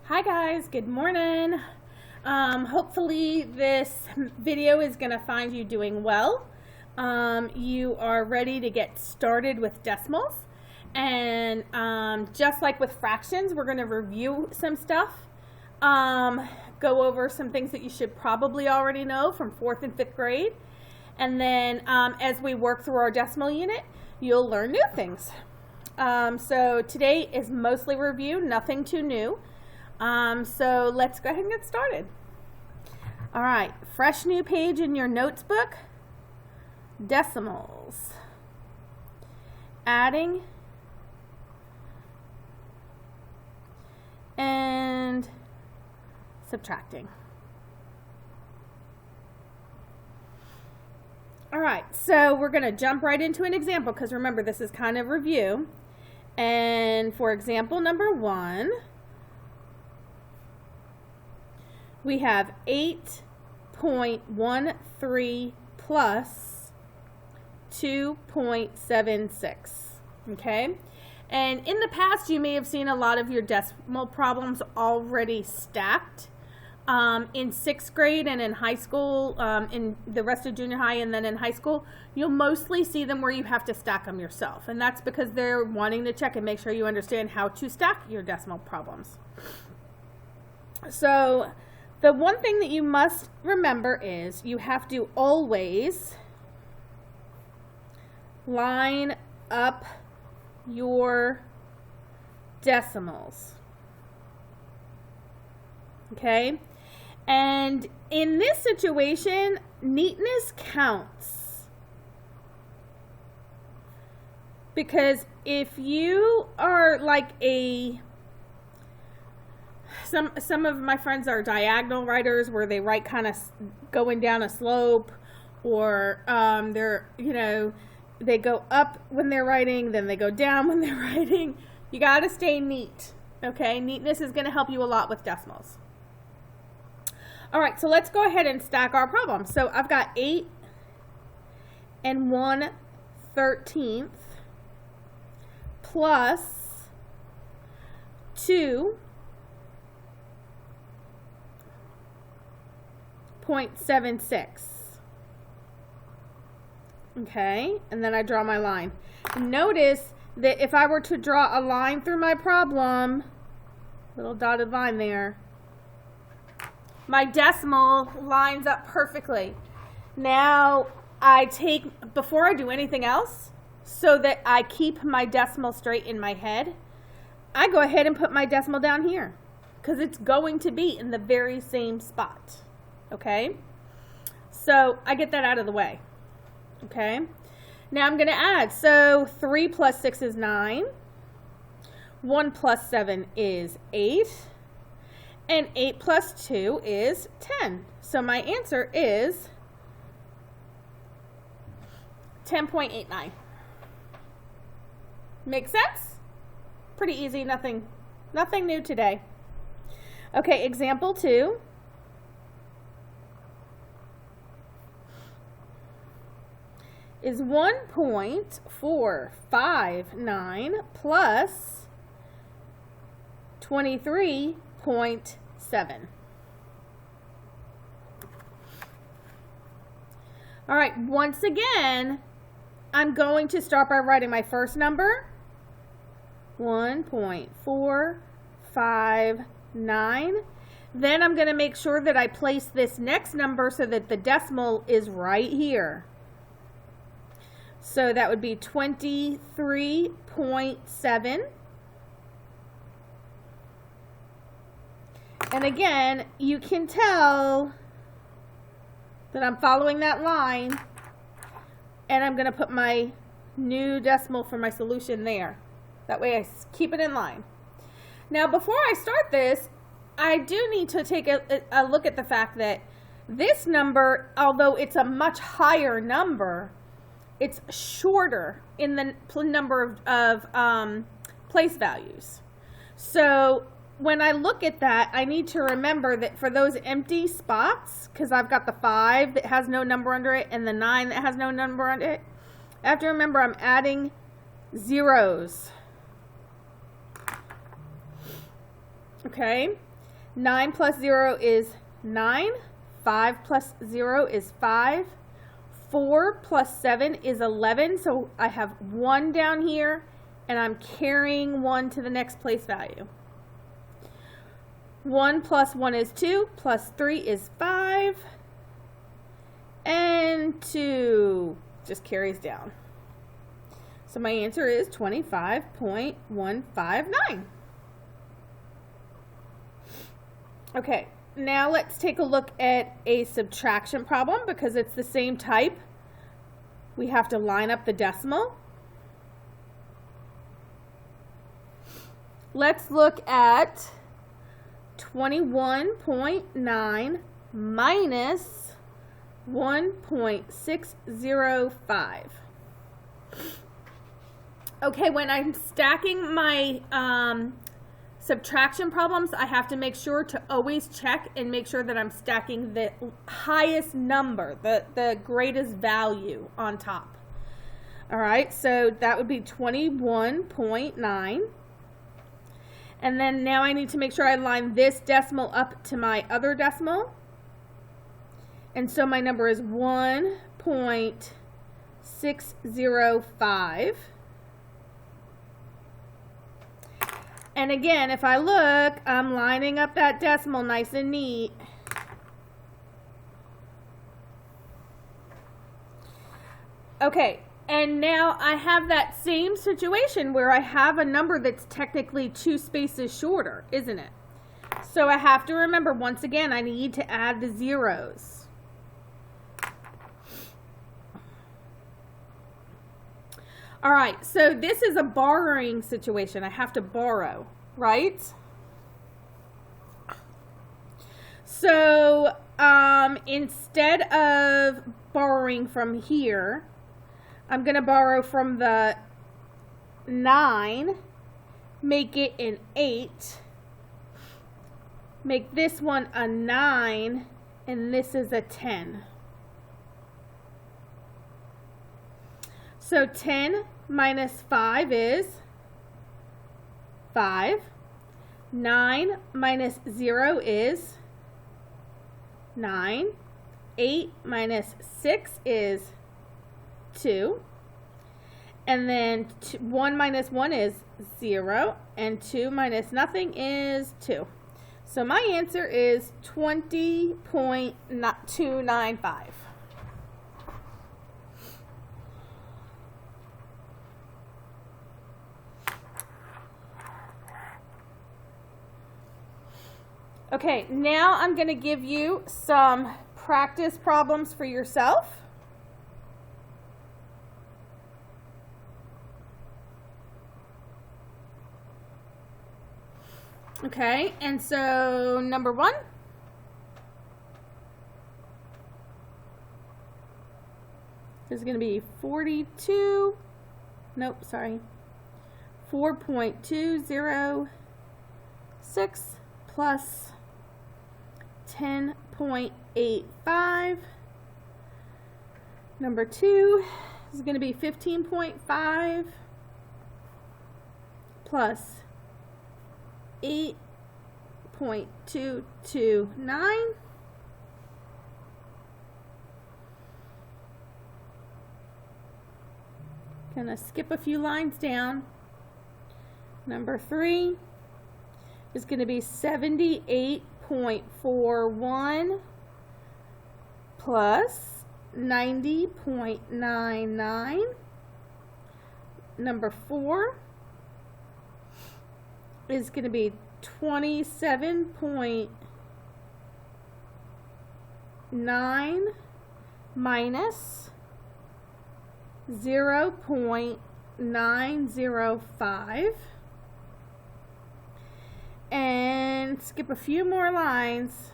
Hi guys, good morning. Hopefully this video is going to find you doing well. You are ready to get started with decimals. And just like with fractions, we're going to review some stuff. Go over some things that you should probably already know from 4th and 5th grade. And then as we work through our decimal unit, you'll learn new things. So today is mostly review, nothing too new. So let's go ahead and get started. All right, fresh new page in your notes book. Decimals. Adding and subtracting. All right, so we're going to jump right into an example because remember, this is kind of review. And for example number 1, we have 8.13 plus 2.76, okay? And in the past, you may have seen a lot of your decimal problems already stacked. In 6th grade and in high school, in the rest of junior high and then in high school, you'll mostly see them where you have to stack them yourself. And that's because they're wanting to check and make sure you understand how to stack your decimal problems. So the one thing that you must remember is you have to always line up your decimals. Okay? And in this situation, neatness counts. Because if you are like some of my friends are diagonal writers where they write kind of going down a slope, or they go up when they're writing, then they go down when they're writing. You got to stay neat. Okay? Neatness is going to help you a lot with decimals. All right, so let's go ahead and stack our problem. So I've got 8 and 1/13 plus 2.76. Okay, and then I draw my line. Notice that if I were to draw a line through my problem, little dotted line there, my decimal lines up perfectly. Now I take, before I do anything else, so that I keep my decimal straight in my head, I go ahead and put my decimal down here because it's going to be in the very same spot. Okay? So I get that out of the way. Okay? Now I'm going to add. So 3 plus 6 is 9. 1 plus 7 is 8. And 8 plus 2 is 10. So my answer is 10.89. Make sense? Pretty easy, nothing new today. Okay, example 2. Is 1.459 plus 23.7. All right, once again, I'm going to start by writing my first number, 1.459. Then I'm going to make sure that I place this next number so that the decimal is right here. So that would be 23.7. And again, you can tell that I'm following that line, and I'm going to put my new decimal for my solution there. That way I keep it in line. Now, before I start this, I do need to take a look at the fact that this number, although it's a much higher number, it's shorter in the number of place values. So when I look at that, I need to remember that for those empty spots, because I've got the 5 that has no number under it and the 9 that has no number under it, I have to remember I'm adding zeros. Okay? 9 plus 0 is 9. 5 plus 0 is 5. 4 plus 7 is 11. So I have 1 down here, and I'm carrying 1 to the next place value. 1 plus 1 is 2, plus 3 is 5, and 2 just carries down. So my answer is 25.159. Okay, now let's take a look at a subtraction problem because it's the same type. We have to line up the decimal. Let's look at 21.9 minus 1.605. Okay, when I'm stacking my subtraction problems, I have to make sure to always check and make sure that I'm stacking the highest number, the greatest value on top. All right, so that would be 21.9. And then now I need to make sure I line this decimal up to my other decimal. And so my number is 1.605. And again, if I look, I'm lining up that decimal nice and neat. Okay. And now I have that same situation where I have a number that's technically 2 spaces shorter, isn't it? So I have to remember, once again, I need to add the zeros. All right, so this is a borrowing situation. I have to borrow, right? So instead of borrowing from here, I'm going to borrow from the 9, make it an 8, make this one a 9, and this is a 10. So 10 minus 5 is 5. 9 minus 0 is 9. 8 minus 6 is 2, and then 1 minus 1 is 0, and 2 minus nothing is 2. So my answer is 20.295. Okay, now I'm going to give you some practice problems for yourself. Okay, and so number 1. Is going to be 4.206 plus 10.85. Number 2 is going to be 15.5 plus 8.229. Gonna skip a few lines down. Number 3 is going to be 78.41 plus 90.99. Number 4 is going to be 27.9 minus 0.905, and skip a few more lines,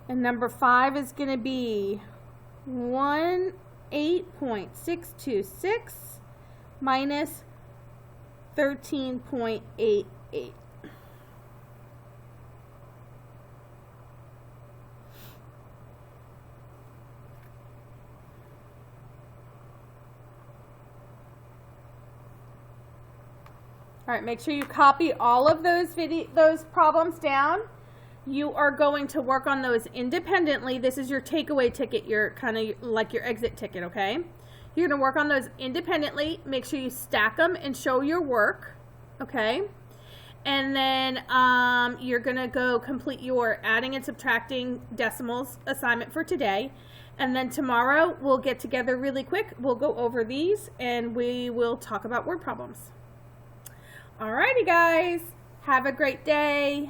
and number 5 is going to be 8.626 minus 13.88. All right, make sure you copy all of those problems down. You are going to work on those independently. This is your takeaway ticket, your kind of like your exit ticket, okay? You're going to work on those independently. Make sure you stack them and show your work, okay? And then you're going to go complete your adding and subtracting decimals assignment for today. And then tomorrow we'll get together really quick. We'll go over these and we will talk about word problems. Alrighty, guys. Have a great day.